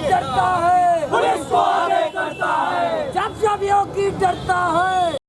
डरता है, पुलिस को आगे करता है, जब योगी डरता है।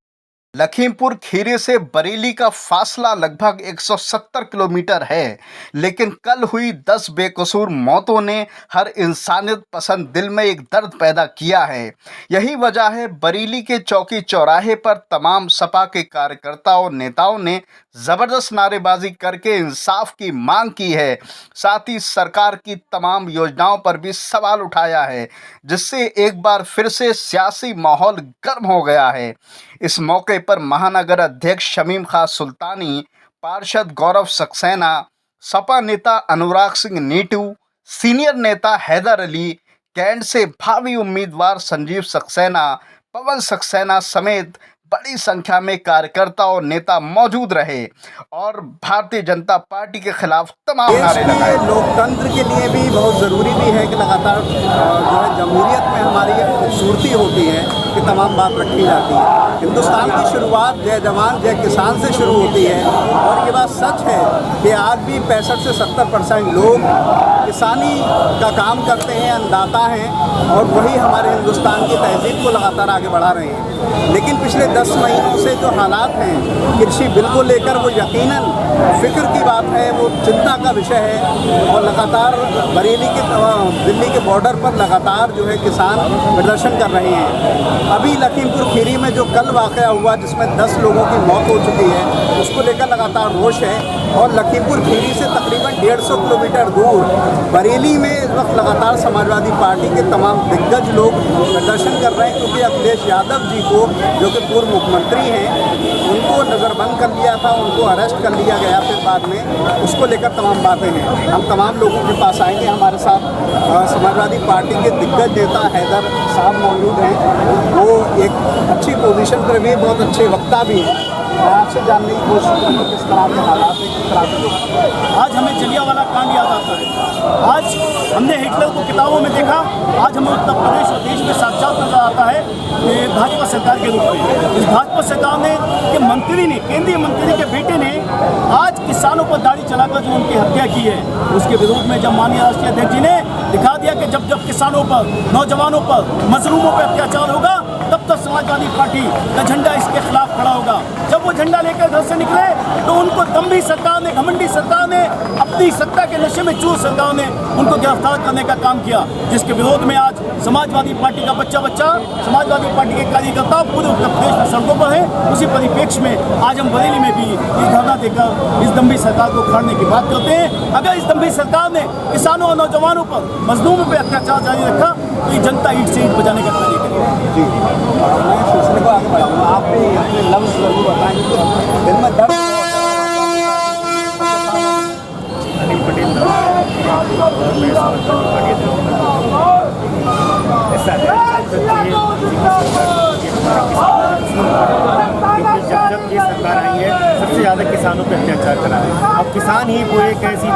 लखीमपुर खीरी से बरेली का फासला लगभग 170 किलोमीटर है, लेकिन कल हुई 10 बेकसूर मौतों ने हर इंसानियत पसंद दिल में एक दर्द पैदा किया है। यही वजह है बरेली के चौकी चौराहे पर तमाम सपा के कार्यकर्ताओं नेताओं ने ज़बरदस्त नारेबाजी करके इंसाफ की मांग की है। साथ ही सरकार की तमाम योजनाओं पर भी सवाल उठाया है, जिससे एक बार फिर से सियासी माहौल गर्म हो गया है। इस मौके पर महानगर अध्यक्ष शमीम खां सुल्तानी, पार्षद गौरव सक्सेना, सपा नेता अनुराग सिंह नीटू, सीनियर नेता हैदर अली, कैंट से भावी उम्मीदवार संजीव सक्सेना, पवन सक्सेना समेत बड़ी संख्या में कार्यकर्ता और नेता मौजूद रहे और भारतीय जनता पार्टी के खिलाफ तमाम नारे लगाए। लोकतंत्र के लिए भी बहुत ज़रूरी भी है कि लगातार जो है जमहूरियत में हमारी एक खूबसूरती होती है कि तमाम बात रखी जाती है। हिंदुस्तान की शुरुआत जय जवान जय किसान से शुरू होती है और ये बात सच है कि आज भी 65 से 70% लोग किसानी का काम करते हैं, अन्नदाता हैं और वही हमारे हिंदुस्तान की तहजीब को लगातार आगे बढ़ा रहे हैं। लेकिन पिछले 10 महीनों से जो हालात हैं कृषि बिल को लेकर, वो यकीनन फिक्र की बात है, वो चिंता का विषय है और लगातार बरेली के दिल्ली के बॉर्डर पर लगातार जो है किसान प्रदर्शन कर रहे हैं। अभी लखीमपुर खीरी में जो कल वाक़या हुआ जिसमें 10 लोगों की मौत हो चुकी है, उसको लेकर लगातार रोष है और लखीमपुर खीरी से तकरीबन 150 किलोमीटर दूर बरेली में इस वक्त लगातार समाजवादी पार्टी के तमाम दिग्गज लोग प्रदर्शन कर रहे हैं, क्योंकि अखिलेश यादव जी को, जो कि पूर्व मुख्यमंत्री हैं, उनको नज़रबंद कर लिया था, उनको अरेस्ट कर लिया गया फिर बाद में, उसको लेकर तमाम बातें हैं। हम तमाम लोगों के पास आएंगे। हमारे साथ समाजवादी पार्टी के दिग्गज नेता हैदर साहब मौजूद हैं, वो एक अच्छी पोजीशन पर भी, बहुत अच्छे वक्ता भी हैं। मैं आपसे जानने की कोशिश करूँगा किस तरह के हालात हैं, किस तरह के। आज हमें जलियांवाला कांड याद आता है। आज हमने हिटलर को किताबों में देखा, आज हमें उत्तर प्रदेश और देश में साक्षात नजर आता है भाजपा सरकार के रूप में। इस भाजपा सरकार ने के मंत्री ने, केंद्रीय मंत्री के बेटे ने आज किसानों पर दाढ़ी चलाकर जो उनकी हत्या की है, उसके विरोध में जब माननीय राष्ट्रीय अध्यक्ष जी ने दिखा दिया कि जब जब किसानों पर, नौजवानों पर, मजलूमों पर अत्याचार होगा, तब तक समाजवादी पार्टी का झंडा इसके खिलाफ खड़ा होगा। जब वो झंडा लेकर घर से निकले तो उनको दम्भी सरकार ने, घमंडी सरकार ने, अपनी सत्ता के नशे में चूर सरकार ने उनको गिरफ्तार करने का काम किया, जिसके विरोध में आज समाजवादी पार्टी का बच्चा समाजवादी पार्टी के कार्यकर्ता पूरे उत्तर प्रदेश में सड़कों पर है। उसी परिप्रेक्ष्य में आज हम बरेली में भी इस धरना देकर इस दम्भी सरकार को उखाड़ने की बात करते हैं। अगर इस दम्भी सरकार ने किसानों और नौजवानों पर, मजलूमों पर अत्याचार जारी रखा तो ये जनता ईंट से ईंट बजाने का कार्य करेगी। जी, मैं सिलसिले को आगे बढ़ाऊँगा। आप भी अपने लफ्ज़ जरूर बताएंगे। दिल में दर्द अनिल पटेल ऐसा है जब जब ये सरकार आई है सबसे ज़्यादा किसानों पर अत्याचार करा है। अब किसान ही वो एक ऐसी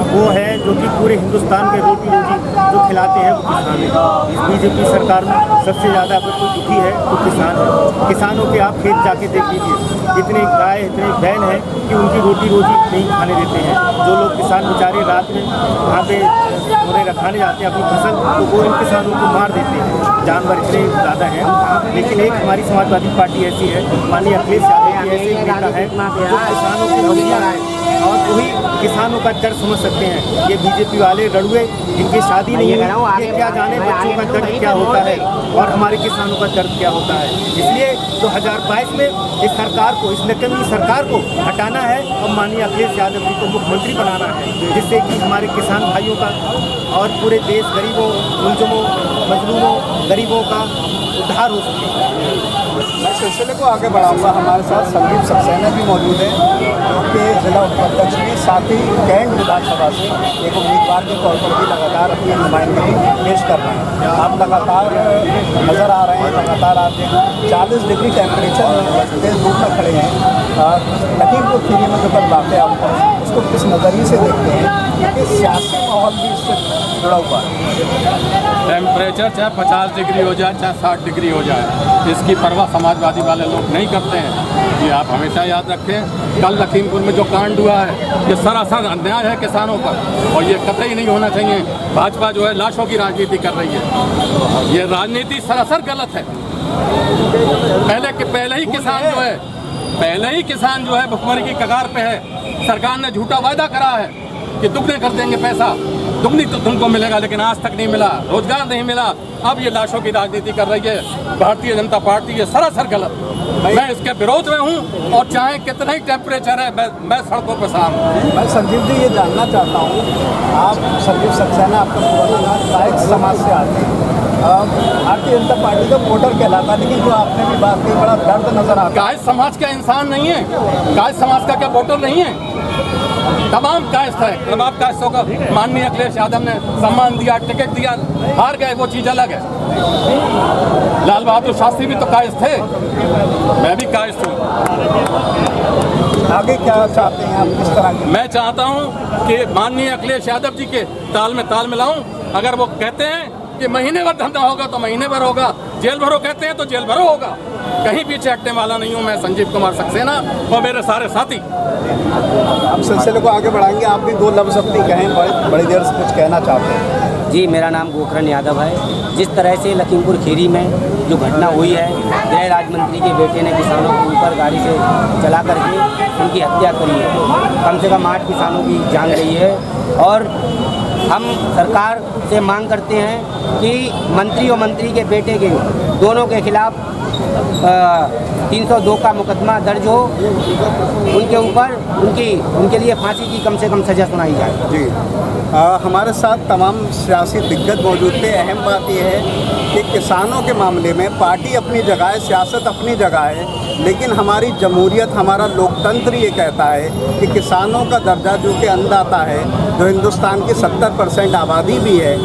वो है जो कि पूरे हिंदुस्तान के रोटी रोजी जो खिलाते हैं वो किसान है। इस बीजेपी सरकार में सबसे ज़्यादा अगर कोई दुखी है तो किसान है। किसानों के आप खेत जाके देख लीजिए, इतने गाय, इतने बैल हैं कि उनकी रोटी रोजी नहीं खाने देते हैं। जो लोग किसान बेचारे रात में वहाँ पे उन्हें रखाने जाते हैं अपनी फसल, तो वो इन किसानों को मार देते हैं। जानवर इतने ज़्यादा हैं, लेकिन एक हमारी समाजवादी पार्टी ऐसी है, माननीय अखिलेश यादव जी ऐसे एक नेता है जो किसानों के बलिया है और वही किसानों का दर्द समझ सकते हैं। ये बीजेपी वाले रड़ुए, इनकी शादी नहीं है, ये क्या जाने बच्चों का दर्द क्या होता है और हमारे किसानों का दर्द क्या होता है। इसलिए 2022 में इस सरकार को, इस नकली सरकार को हटाना है और माननीय अखिलेश यादव जी को मुख्यमंत्री बनाना है, जिससे कि हमारे किसान भाइयों का और पूरे देश गरीबों, मुलजमों, मजलूमों, गरीबों का उद्धार हो सके। मैं सिलसिले को आगे बढ़ाऊँगा। हमारे साथ संजीव सक्सेना भी मौजूद हैं, जो कि जिला उपाध्यक्ष भी, साथ ही कैंट विधानसभा से एक उम्मीदवार के तौर पर भी लगातार अपनी नुमाइंदगी पेश कर रहे हैं। आप लगातार नज़र आ रहे हैं, लगातार आप 40 डिग्री टेम्परेचर में तेज़ धूप में खड़े हैं। लखीमपुर खीरी में जो कल वाक़या हुआ उसको किस नज़रिए से देखते हैं, क्योंकि सियासी माहौल भी इससे जुड़ा हुआ है। टेम्परेचर चाहे 50 डिग्री हो जाए, चाहे 60 डिग्री हो जाए, इसकी परवाह समाजवादी वाले लोग नहीं करते हैं। ये आप हमेशा याद रखें, कल लखीमपुर में जो कांड हुआ है ये सरासर अन्याय है किसानों पर, और ये कतई नहीं होना चाहिए। भाजपा जो है लाशों की राजनीति कर रही है, ये राजनीति सरासर गलत है। पहले ही किसान जो है भुखमरी की कगार पे है। सरकार ने झूठा वायदा करा है कि दुगने कर देंगे पैसा, दुगनी तो तुमको मिलेगा, लेकिन आज तक नहीं मिला, रोजगार नहीं मिला। अब ये लाशों की राजनीति कर रही है भारतीय जनता पार्टी, ये सरासर गलत। मैं इसके विरोध में हूँ, और चाहे कितना ही टेम्परेचर है मैं सड़कों पर शाम हूँ। मैं संजीव जी ये जानना चाहता हूँ, आप संजीव सक्सेना, आपका पुराना नाम गायक समाज से आते हैं, भारतीय जनता पार्टी का वोटर कहलाता है, लेकिन जो आपने भी बात की बड़ा दर्द नजर आता है। गाय समाज का इंसान नहीं है, गाय समाज का क्या वोटर नहीं है? तमाम कायस्थ है, तमाम कायस्थों का माननीय अखिलेश यादव ने सम्मान दिया, टिकट दिया, हार गए, वो चीज़ अलग है। लाल बहादुर शास्त्री भी तो कायस्थ थे, मैं भी कायस्थ हूँ। आगे क्या चाहते हैं आप, किस तरह की? मैं चाहता हूँ कि माननीय अखिलेश यादव जी के ताल में ताल मिलाऊं। अगर वो कहते हैं कि महीने भर धंधा होगा तो महीने भर होगा, जेल भरो कहते हैं तो जेल भरो होगा, कहीं पीछे हटने वाला नहीं हूँ मैं, संजीव कुमार सक्सेना और मेरे सारे साथी। हम सिलसिले को आगे बढ़ाएंगे, आप भी दो लफ्ज़ अपनी कहें, बड़ी देर से कुछ कहना चाहते हैं। जी, मेरा नाम गोकरण यादव है। जिस तरह से लखीमपुर खीरी में जो घटना हुई है, गृह राज्य मंत्री के बेटे ने किसानों के ऊपर गाड़ी से चला करके उनकी हत्या करी है, कम से कम 8 किसानों की जान गई है। और हम सरकार से मांग करते हैं कि मंत्री और मंत्री के बेटे के दोनों के खिलाफ 302 का मुकदमा दर्ज हो, उनके ऊपर उनके लिए फांसी की कम से कम सज़ा सुनाई जाए। जी, हमारे साथ तमाम सियासी दिग्गज मौजूद थे। अहम बात यह है कि किसानों के मामले में पार्टी अपनी जगह है, सियासत अपनी जगह है, लेकिन हमारी जमहूरियत, हमारा लोकतंत्र ये कहता है कि किसानों का दर्जा जो कि अन्नदाता है, जो हिंदुस्तान की 70% आबादी भी है,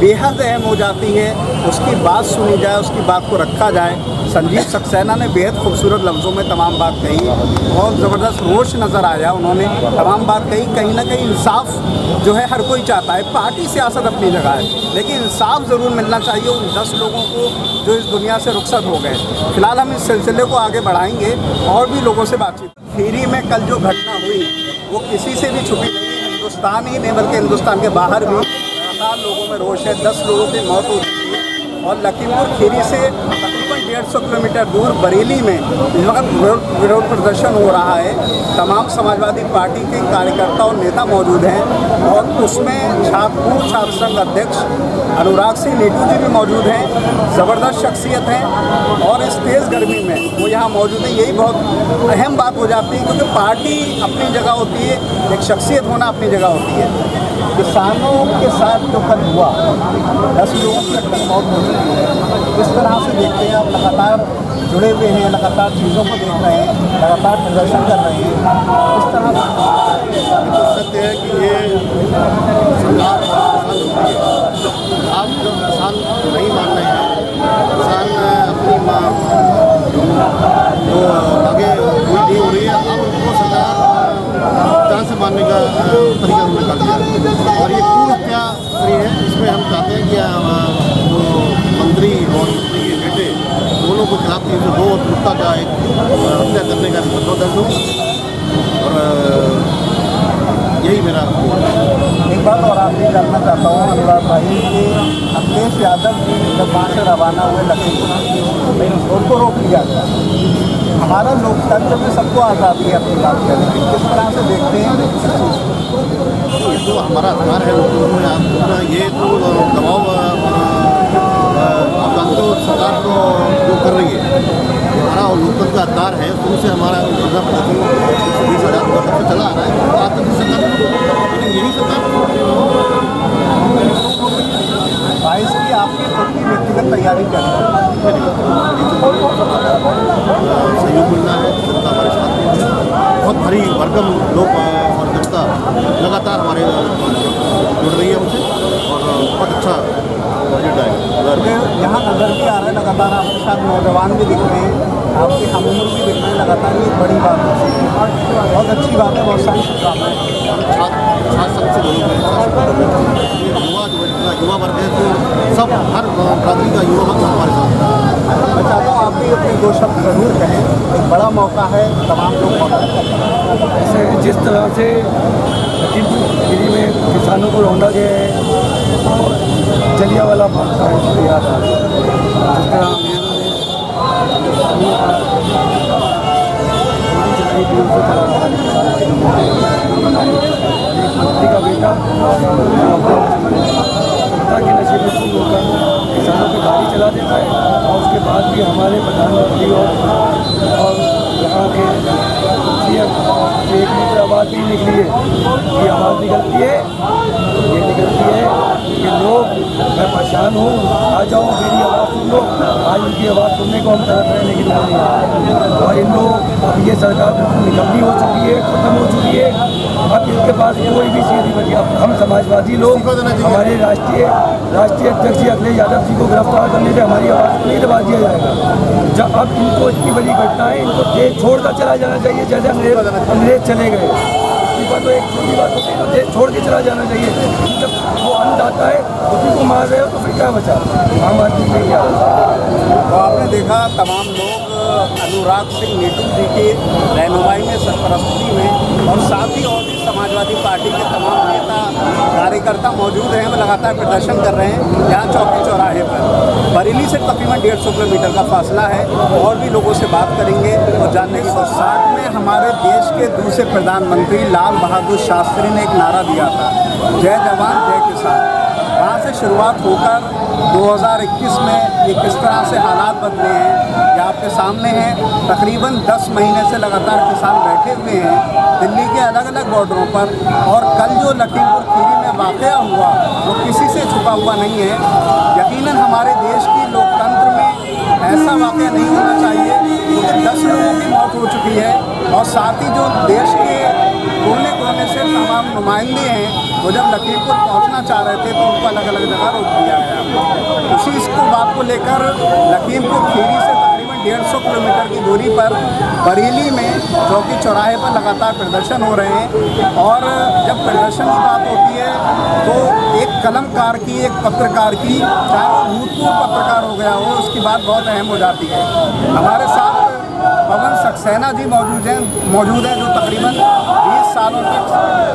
बेहद अहम हो जाती है। उसकी बात सुनी जाए, उसकी बात को रखा जाए। संजीव सक्सेना ने बेहद खूबसूरत लफ्ज़ों में तमाम बात कही, बहुत ज़बरदस्त रोश नज़र आया, उन्होंने तमाम बात कही। कहीं ना कहीं इंसाफ जो है हर कोई चाहता है, पार्टी सियासत अपनी जगह है, लेकिन इंसाफ ज़रूर मिलना चाहिए उन 10 लोगों को जो इस दुनिया से रुखसत हो गए। फिलहाल हम इस सिलसिले को आगे बढ़ाएंगे और भी लोगों से बातचीत। खीरी में कल जो घटना हुई वो किसी से भी छुपी नहीं है, हिंदुस्तान ही नहीं बल्कि हिंदुस्तान के बाहर भी लगातार लोगों में रोष है। 10 लोगों की मौत हो चुकी है, और लखीमपुर खीरी से तकरीबन 150 किलोमीटर दूर बरेली में इस वक्त विरोध प्रदर्शन हो रहा है। तमाम समाजवादी पार्टी के कार्यकर्ता और नेता मौजूद हैं, और उसमें पूर्व छात्र संघ अध्यक्ष अनुराग सिंह नीटू जी भी मौजूद हैं। ज़बरदस्त शख्सियत हैं, और इस तेज़ गर्मी में वो यहाँ मौजूद हैं। यही बहुत अहम बात हो जाती है, क्योंकि पार्टी अपनी जगह होती है, एक शख्सियत होना अपनी जगह होती है। किसानों के साथ जो कल हुआ, 10 लोगों की अब तक मौत हो चुकी है। किस तरह से देखते हैं आप? लगातार जुड़े हुए हैं, लगातार चीज़ों को देख रहे हैं, लगातार प्रदर्शन कर रहे हैं, किस तरह से? तो सत्य है कि ये सरकार आप जो किसान नहीं मान रहे हैं, किसान अपनी जो आगे पूरी नहीं हो रही है, अब उनको सरकार जान से मारने का तरीका उन्होंने कर दिया, और ये पूर्ण हत्या करी है। इसमें हम चाहते हैं कि जो मंत्री और मंत्री के बेटे दोनों को खिलाफ 302 और पुख्ता का एक हत्या करने का मुकदमा दर्ज हो, और यही मेरा एक बात और आप ये जानना चाहता हूँ अनुराग भाई कि अखिलेश यादव जी जब वहाँ से रवाना हुए लखीमपुर, उनको रोक लिया गया। हमारा लोकतंत्र में सबको आज़ादी है अपनी बात करने की, किस तरह से देखते हैं? ये तो हमारा अधिकार है लोकतंत्र में, आप ये तो दबाव आप जानते हो सरकार तो जो कर रही है, हमारा लोकतंत्र का अधिकार है, तो उनसे हमारा धरना प्रदर्शन 120,000 वर्ष से चला आ रहा है। आज तक सरकार, लेकिन यही सरकार 22 की आपकी खुद की व्यक्तिगत तैयारी कर रही है, सहयोग मिलना है, जनता हमारे साथ में है, बहुत भारी भरकम लोग और जनता लगातार हमारे जुड़ रही है हमसे, और बहुत अच्छा बजट आएगा। यहाँ नजर भी आ रहा है, लगातार आपके साथ नौजवान भी दिख रहे हैं, आपके हम उम्र भी दिख रहे हैं, लगातार ये बड़ी बात है, बहुत अच्छी बात है, बहुत सारी शुभकामनाएं। छात्र सबसे लोग हैं, युवा जो है, युवा वर्ग है, तो सब हर बरादरी का युवा वर्ग हमारे साथ है। मैं चाहता हूँ आप भी अपने दो शब्द जरूर कहें। एक बड़ा मौका है, तमाम लोग मौका ऐसे जिस तरह से लखीमपुर खीरी में किसानों को रौंदा गया है और जलियांवाला बाग का याद आ रहा है। जिस तरह एक मंत्री का बेटा सत्ता के नशे में खूब होकर किसानों पर गाड़ी चला देता है और उसके बाद भी हमारे प्रधानमंत्री और यहाँ के सीएम से एक मित्र आवाज़ भी निकली है। ये आवाज़ निकलती है कि लोग मैं परेशान हूँ, आ जाओ मेरी आवाज़ सुन लो। आज उनकी आवाज़ सुनने को हम तरफ रहने की नहीं है और इन लोग अब ये सरकार निकम्मी हो चुकी है, ख़त्म हो चुकी है। अब इनके पास कोई भी चीज़ नहीं बची। अब हम समाजवादी लोग हमारे राष्ट्रीय अध्यक्ष अखिलेश यादव जी को गिरफ्तार करने से हमारी आवाज़ को नहीं दबा दिया जाएगा। जब अब इनको इतनी बड़ी घटना है, इनको देश छोड़कर चला जाना चाहिए जैसे अंग्रेज चले गए। इसकी बात तो एक छोटी बात होती है, तो देश छोड़ के चला जाना चाहिए। जब वो अन्नदाता है उसी को मार रहे हो तो फिर क्या बचा आम आदमी के क्या? तो आपने देखा तमाम लोग अनुराग सिंह नेटू जी की रहनुमाई में, सरपरस्ती में और साथ ही और भी समाजवादी पार्टी के तमाम नेता कार्यकर्ता मौजूद हैं, वो लगातार प्रदर्शन कर रहे हैं। यहाँ चौकी चौराहे पर बरेली से तकरीबन 150 किलोमीटर का फासला है। और भी लोगों से बात करेंगे और जानने की कोशिश। 60 में हमारे देश के दूसरे प्रधानमंत्री लाल बहादुर शास्त्री ने एक नारा दिया था, जय जवान जय किसान। वहाँ से शुरुआत होकर 2021 में ये किस तरह से हालात बदले हैं ये आपके सामने हैं। तकरीबन 10 महीने से लगातार किसान बैठे हुए हैं दिल्ली के अलग अलग बॉर्डरों पर। और कल जो लखीमपुर खीरी में वाक़या हुआ वो किसी से छुपा हुआ नहीं है। यकीनन हमारे देश की लोकतंत्र में ऐसा वाक़या नहीं होना चाहिए क्योंकि 10 लोगों की मौत हो चुकी है। और साथ ही जो देश के कोने कोने से तमाम नुमाइंदे हैं वो जब लखीमपुर पहुंचना चाह रहे थे तो उनको अलग अलग जगह रोक दिया गया। उसी इसको बात को लेकर लखीमपुर खीरी से तकरीबन 150 किलोमीटर की दूरी पर बरेली में चौकी चौराहे पर लगातार प्रदर्शन हो रहे हैं। और जब प्रदर्शन की बात होती है तो एक कलमकार की, एक पत्रकार की, चाहे वो भूतपूर्व पत्रकार हो गया हो, उसकी बात बहुत अहम हो जाती है। हमारे साथ पवन सक्सेना जी मौजूद हैं जो तकरीबन 20 सालों तक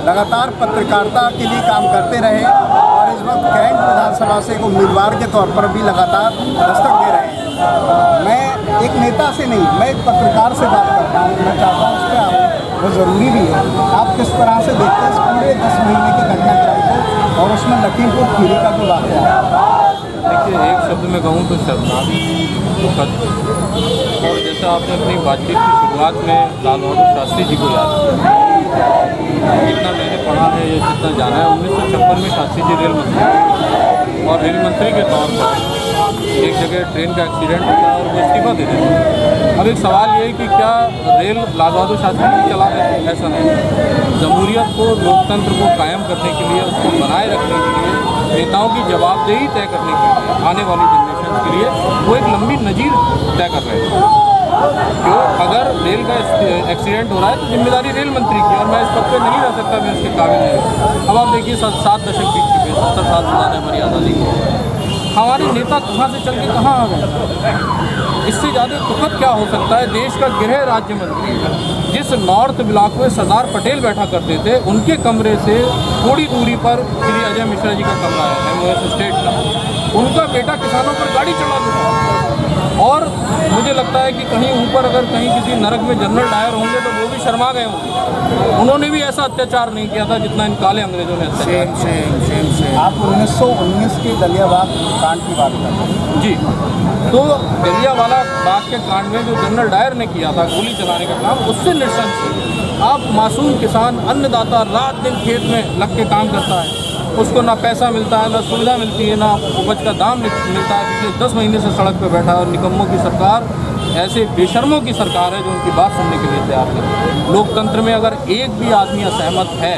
लगातार पत्रकारिता के लिए काम करते रहे और इस वक्त कैंट विधानसभा से एक उम्मीदवार के तौर पर भी लगातार दस्तक दे रहे हैं। मैं एक नेता से नहीं, मैं एक पत्रकार से बात करता हूँ। मैं चाहता हूँ उस पर आप, वो ज़रूरी भी है, आप किस तरह से देखते हैं इस पूरे 10 महीने के घटनाक्रम को और उसमें लखीमपुर खीरी का जो वाक़या है? देखिए, एक शब्द में कहूँ तो शर्मनाक, दुखद। और जैसा आपने अपनी बातचीत की शुरुआत में लाल बहादुर शास्त्री जी को याद किया, जितना मैंने पढ़ा है या जितना जाना है, 1956 में शास्त्री जी रेल मंत्री और रेल मंत्री के तौर पर एक जगह ट्रेन का एक्सीडेंट होता है और वो इस्तीफा दे देते हैं। अब एक सवाल ये है कि क्या रेल लाल बहादुर शास्त्री जी चला रहे थे? ऐसा नहीं। जमहूरियत को, लोकतंत्र को कायम करने के लिए, उसको बनाए रखने के लिए, नेताओं की जवाबदेही तय करने के लिए, आने वाली जनरेशन के लिए वो एक लंबी नज़ीर तय कर रहे थे। क्यों? अगर रेल का एक्सीडेंट हो रहा है तो जिम्मेदारी रेल मंत्री की, और मैं इस पद पर नहीं रह सकता, मैं उसके काबिल नहीं। अब आप देखिए 7 दशक बीत चुके हैं, 70 साल से ज़्यादा हमारी आज़ादी की। हमारे नेता कहाँ से चल के कहाँ आ गए? इससे ज़्यादा दुखद क्या हो सकता है? देश का गृह राज्य मंत्री जिस नॉर्थ ब्लॉक में सरदार पटेल बैठा करते थे, उनके कमरे से थोड़ी दूरी पर श्री अजय मिश्रा जी का कमरा है, MOS स्टेट का। उनका बेटा किसानों पर गाड़ी चला देता। और मुझे लगता है कि कहीं ऊपर अगर कहीं किसी नरक में जनरल डायर होंगे तो वो भी शर्मा गए होंगे। उन्होंने भी ऐसा अत्याचार नहीं किया था जितना इन काले अंग्रेजों ने अत्याचार। आप 1919 के जलियांवाला कांड की बात कर रहे हैं जी। तो जलियांवाला बाग के कांड में जो जनरल डायर ने किया था गोली चलाने का काम, उससे निशंस आप मासूम किसान, अन्नदाता, रात दिन खेत में लग के काम करता है, उसको ना पैसा मिलता है, ना सुविधा मिलती है, ना उपज का दाम मिलता है। पिछले 10 महीने से सड़क पर बैठा है और निकम्मों की सरकार, ऐसे बेशर्मों की सरकार है जो उनकी बात सुनने के लिए तैयार नहीं। लोकतंत्र में अगर एक भी आदमी असहमत है,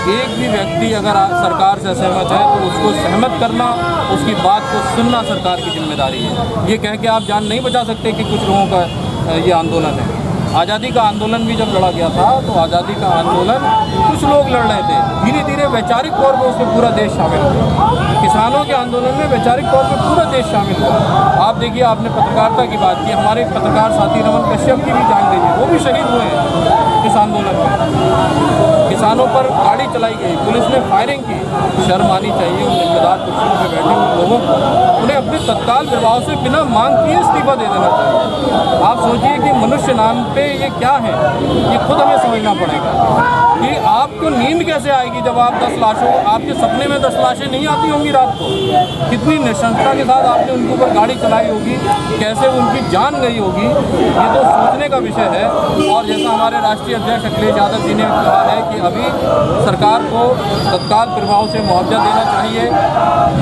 एक भी व्यक्ति अगर सरकार से असहमत है तो उसको सहमत करना, उसकी बात को सुनना सरकार की जिम्मेदारी है। ये कह के आप जान नहीं बचा सकते कि कुछ लोगों का ये आंदोलन है। आज़ादी का आंदोलन भी जब लड़ा गया था तो आज़ादी का आंदोलन कुछ लोग लड़ रहे थे, धीरे धीरे वैचारिक तौर पर उसमें पूरा देश शामिल हुआ। किसानों के आंदोलन में वैचारिक तौर पर पूरा देश शामिल हुआ। आप देखिए, आपने पत्रकारिता की बात की, हमारे पत्रकार साथी रमन कश्यप की भी जान गई है, वो भी शहीद हुए हैं इस आंदोलन में। किसानों पर गाड़ी चलाई गई, पुलिस ने फायरिंग की। शर्म आनी चाहिए उन जिम्मेदार कुर्सियों पर बैठे हुए लोगों को। उन्हें अपने तत्काल प्रभाव से बिना मांग किए इस्तीफा दे देना चाहिए। आप सोचिए कि मनुष्य नाम पे ये क्या है, ये खुद हमें समझना पड़ेगा कि आपको नींद कैसे आएगी जब आप 10 लाशों, आपके सपने में 10 लाशें नहीं आती होंगी रात को। कितनी निशंसता के साथ आपने उनके ऊपर गाड़ी चलाई होगी, कैसे उनकी जान गई होगी, ये तो सोचने का विषय है। और जैसा हमारे राष्ट्रीय अध्यक्ष अखिलेश यादव जी ने कहा है कि अभी सरकार को तत्काल प्रभाव से मुआवजा देना चाहिए,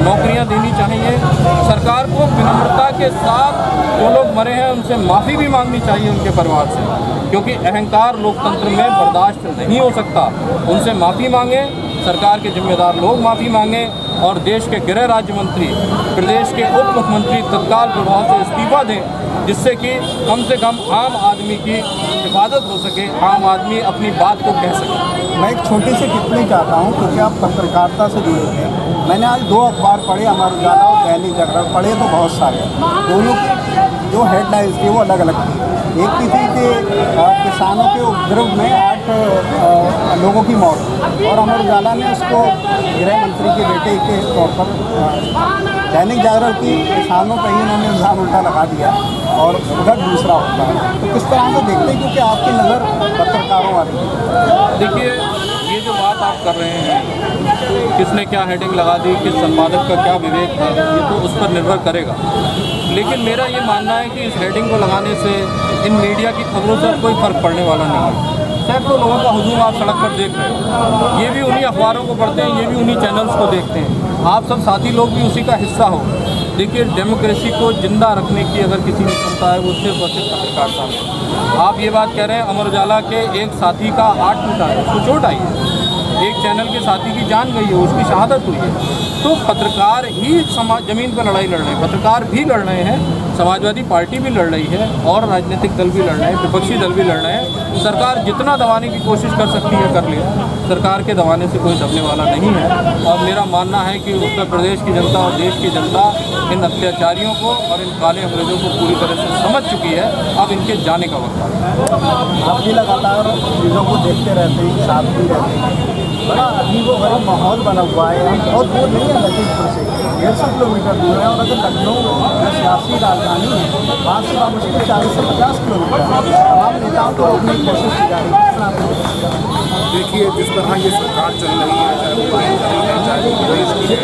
नौकरियां देनी चाहिए। सरकार को विनम्रता के साथ जो लोग मरे हैं उनसे माफ़ी भी मांगनी चाहिए उनके परिवार से, क्योंकि अहंकार लोकतंत्र में बर्दाश्त नहीं हो सकता। उनसे माफ़ी मांगे, सरकार के जिम्मेदार लोग माफ़ी मांगे और देश के गृह राज्य मंत्री, प्रदेश के उप मुख्यमंत्री तत्काल प्रभाव से इस्तीफा दें, जिससे कि कम से कम आम आदमी की हिफाजत हो सके, आम आदमी अपनी बात को कह सके। मैं एक छोटी सी टिप्पणी चाहता हूँ, क्योंकि आप पत्रकारिता से जुड़े हैं। मैंने आज 2 अखबार पढ़े, अमर उजाला और दैनिक जागरण पढ़े, तो बहुत सारे, दोनों की जो हेडलाइंस थी वो अलग अलग थी। एक की थी कि किसानों के उपद्रव में 8 लोगों की मौत, और अमर उजाला ने उसको गृह मंत्री के बेटे के तौर पर, दैनिक जागरण की किसानों पर ही उन्होंने इल्ज़ाम उल्टा लगा दिया और उधर दूसरा होता है। तो किस तरह से देखते हैं, क्योंकि आपकी नज़र पत्रकारों वाली है। देखिए, ये जो बात आप कर रहे हैं, किसने क्या हेडिंग लगा दी, किस संपादक का क्या विवेक था, ये तो उस पर निर्भर करेगा। लेकिन मेरा ये मानना है कि इस हेडिंग को लगाने से इन मीडिया की खबरों से कोई फ़र्क पड़ने वाला नहीं है। सैकड़ों लोगों का हुजूम आप सड़क पर देख रहे हो, ये भी उन्हीं अखबारों को पढ़ते हैं, ये भी उन्हीं चैनल्स को देखते हैं। आप सब साथी लोग भी उसी का हिस्सा हो। देखिए, डेमोक्रेसी को जिंदा रखने की अगर किसी में क्षमता है, वो सिर्फ और सिर्फ पत्रकारिता में। आप ये बात कह रहे हैं, अमर उजाला के एक साथी का हाथ टूटा है, उसको चोट आई है, एक चैनल के साथी की जान गई है, उसकी शहादत हुई है। तो पत्रकार ही ज़मीन पर लड़ाई लड़ रहे हैं, पत्रकार भी लड़ रहे हैं, समाजवादी पार्टी भी लड़ रही है, और राजनीतिक दल भी लड़ रहे हैं, विपक्षी दल भी लड़ रहे हैं। सरकार जितना दबाने की कोशिश कर सकती है कर ले, सरकार के दबाने से कोई दबने वाला नहीं है। और मेरा मानना है कि उत्तर प्रदेश की जनता और देश की जनता इन अत्याचारियों को और इन काले अंग्रेजों को पूरी तरह से समझ चुकी है। अब इनके जाने का वक्त है। आप भी लगातार चीज़ों को देखते रहते हैं, साथ भी रहते हैं। बड़ा अजीबोगरीब माहौल बना हुआ है। हम बहुत दूर नहीं है लखीमपुर से, 150 किलोमीटर दूर है, और अगर लखनऊ जो सियासी राजधानी है, वहाँ से मुश्किल 40 से 50 किलोमीटर है। तमाम नेताओं को रोकने की कोशिश की जा रही है। देखिए, जिस तरह ये सरकार चल रही है, चाहे वो चाहे प्रदेश की है,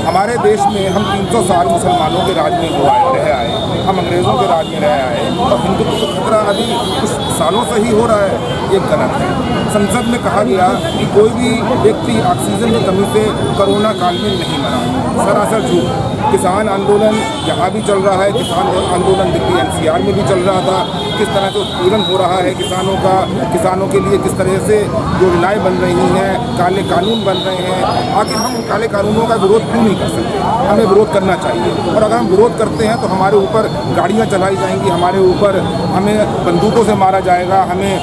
हमारे देश में हम 300 साल मुसलमानों के राज में रह आए, हम अंग्रेज़ों के राज में रह आए, और हिंदुत्व का खतरा अभी कुछ सालों से ही हो रहा है। ये गलत है। संसद में कहा गया कि कोई भी व्यक्ति ऑक्सीजन की कमी से कोरोना काल में नहीं मरा, सरासर झूठ। किसान आंदोलन यहाँ भी चल रहा है, किसान आंदोलन दिल्ली NCR में भी चल रहा था। किस तरह से उत्पीड़न हो रहा है किसानों का, किसानों के लिए किस तरह से योजनाएं बन रही हैं, काले कानून बन रहे हैं। आखिर हम उन काले कानूनों का विरोध क्यों नहीं कर सकते? हमें विरोध करना चाहिए, और अगर हम विरोध करते हैं तो हमारे ऊपर गाड़ियाँ चलाई जाएंगी, हमारे ऊपर हमें बंदूकों से मारा जाएगा, हमें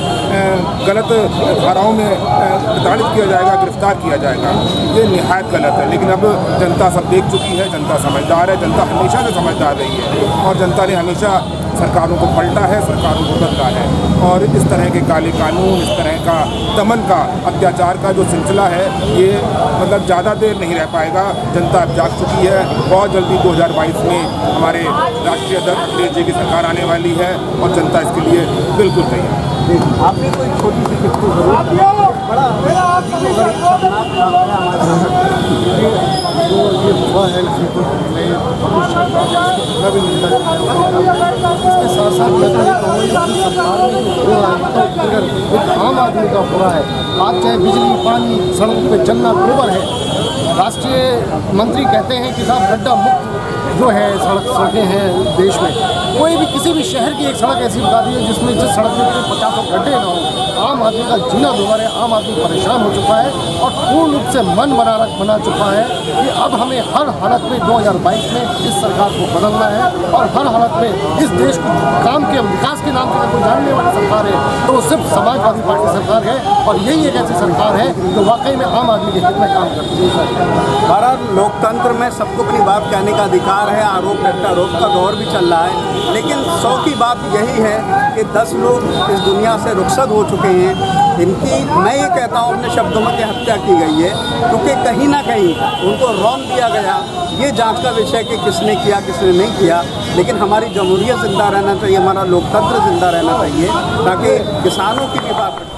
गलत धाराओं में प्रताड़ित किया जाएगा, गिरफ्तार किया जाएगा। ये निहायत गलत है। लेकिन अब जनता सब देख चुकी है, जनता समझदार है, जनता हमेशा से समझदार रही है, और जनता ने हमेशा सरकारों को पलटा है, सरकारों को बदला है। और इस तरह के काले कानून, इस तरह का दमन का, अत्याचार का जो सिलसिला है, ये मतलब ज़्यादा देर नहीं रह पाएगा। जनता अब जाग चुकी है। बहुत जल्दी 2022 में हमारे राष्ट्रीय अध्यक्ष अखिलेश जी की सरकार आने वाली है, और जनता इसके लिए बिल्कुल तैयार है। आपने कोई छोटी सी टिप्पणी जरूर किया, बड़ा जो ये हुआ है इसके साथ साथ मैं तो ये कहूँगा कि सरकार में जो हो रहा है एक आम आदमी का हो रहा है। आज चाहे बिजली, पानी, सड़कों पे चलना गोबर है। राष्ट्रीय मंत्री कहते हैं कि साहब गड्ढा मुक्त जो है सड़कें हैं देश में, कोई भी किसी भी शहर की एक सड़क ऐसी बता दी जिसमें जिस सड़क में 50 गड्ढे ना हो। आम आदमी का जीना दुर्भर है, आम आदमी परेशान हो चुका है और पूर्ण रूप से मन बना चुका है कि अब हमें हर हालत में 2022 में इस सरकार को बदलना है और हर हालत में इस देश को काम के विकास के नाम पर कोई जानने वाली सरकार है तो वो सिर्फ समाजवादी पार्टी सरकार है और यही एक ऐसी सरकार है जो वाकई में आम आदमी के हित में काम करती है। भारत लोकतंत्र में सबको अपनी बात कहने का अधिकार है, आरोप प्रत्यारोप का दौर भी चल रहा है, लेकिन 100 की बात यही है कि 10 लोग इस दुनिया से रुखसत हो चुके हैं। इनकी मैं ये कहता हूँ अपने शब्दों में कि हत्या की गई है क्योंकि कहीं ना कहीं उनको रौंद दिया गया। ये जांच का विषय कि किसने किया किसने नहीं किया, लेकिन हमारी जमहूरियत जिंदा रहना चाहिए, हमारा लोकतंत्र जिंदा रहना चाहिए ताकि किसानों की भी बात